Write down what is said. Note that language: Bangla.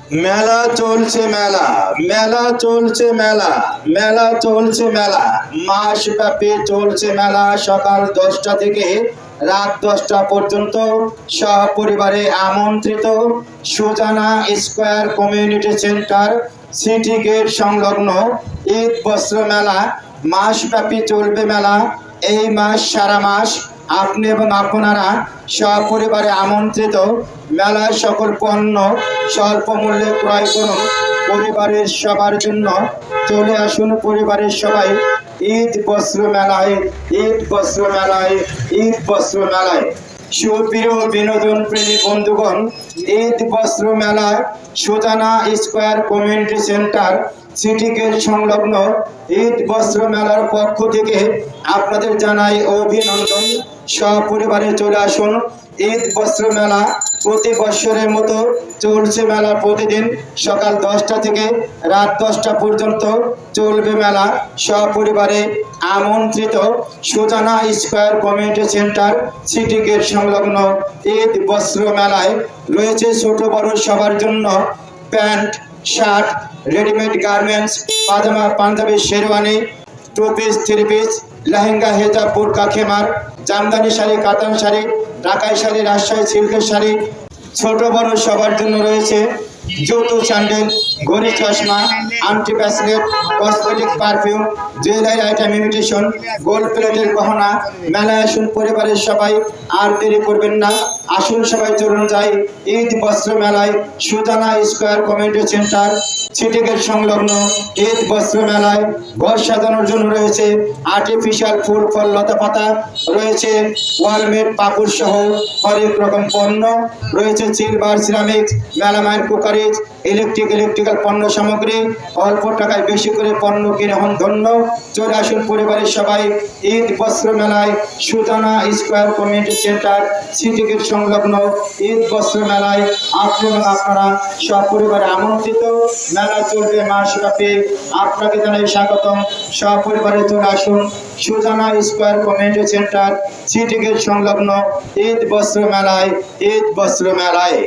মেলা চলছে মেলা, মেলা চলছে মেলা, মেলা চলছে মেলা, মাসব্যাপী চলছে মেলা। সকাল 10টা থেকে রাত 10টা পর্যন্ত সপরিবারে আমন্ত্রিত Sujana square community centre city gate সংলগ্ন ঈদ বস্ত্র মেলা। মাসব্যাপী চলবে মেলা। এই মাস সারা মাস আপনি এবং আপনারা সপরিবারে আমন্ত্রিত। মেলার সকল পণ্য স্বল্প মূল্যে ক্রয় করুন। পরিবারের সবার জন্য চলে আসুন পরিবারের সবাই ঈদ বস্ত্র মেলায়, ঈদ বস্ত্র মেলায়, ঈদ বস্ত্র মেলায়। সুপ্রিয় বিনোদন প্রেমী বন্ধুগণ, ঈদ বস্ত্র মেলায় Sujana square community centre city gate সংলগ্ন ঈদ বস্ত্র মেলার পক্ষ থেকে আপনাদের জানাই অভিনন্দন। সপরিবারে চলে আসুন। ঈদ বস্ত্র মেলা প্রতি বছরের মতো চলছে মেলা। প্রতিদিন সকাল 10টা থেকে রাত 10টা পর্যন্ত চলবে মেলা। সপরিবারে আমন্ত্রিত Sujana square community centre city gate সংলগ্ন ঈদ বস্ত্র মেলায় রয়েছে ছোট বড় সবার জন্য pant, shirt, readymade garments, pyjama, Punjabi, sherwani, two piece, three piece, lehenga, হেজাব, বুরকা, খেমার, জামদানি শাড়ি, কাতান শাড়ি, ঢাকাই শাড়ি, রাজশাহী সিল্কের শাড়ি। ছোট বড় সবার জন্য রয়েছে জুতো, স্যান্ডেল, ঘড়ি, চশমা, আংটি, bracelet, cosmetic, perfume, jewellery item, imitation, gold প্লেটের গহনা। মেলায় আসুন পরিবারের সবাই, আর দেরি করবেন না। আসুন সবাই, চলুন যাই ঈদ বস্ত্র মেলায়। Sujana square community centre city gate সংলগ্ন ঈদ বস্ত্র মেলায় ঘর সাজানোর জন্য রয়েছে আর্টিফিশিয়াল ফুল, ফল, লতা পাতা, রয়েছে ওয়ালমেট, পাপড় সহ হরেক রকম পণ্য রয়েছে। Silver, ceramics, melamine, cookeries, electrical পণ্য সামগ্রী। অল্প টাকায় বেশি করে পণ্য কিনে হন ধন্য। চলে আসুন পরিবারের সবাই ঈদ বস্ত্র মেলায়। Sujana square community centre city gate সংলগ্ন ঈদ বস্ত্র মেলায় আপনি এবং আপনারা সপরিবারে আমন্ত্রিত। মেলা চলবে মাসব্যাপী। আপনাকে জানাই স্বাগতম। সপরিবারে চলে আসুন Sujana square community centre city gate সংলগ্ন ঈদ বস্ত্র মেলায়, ঈদ বস্ত্র মেলায়।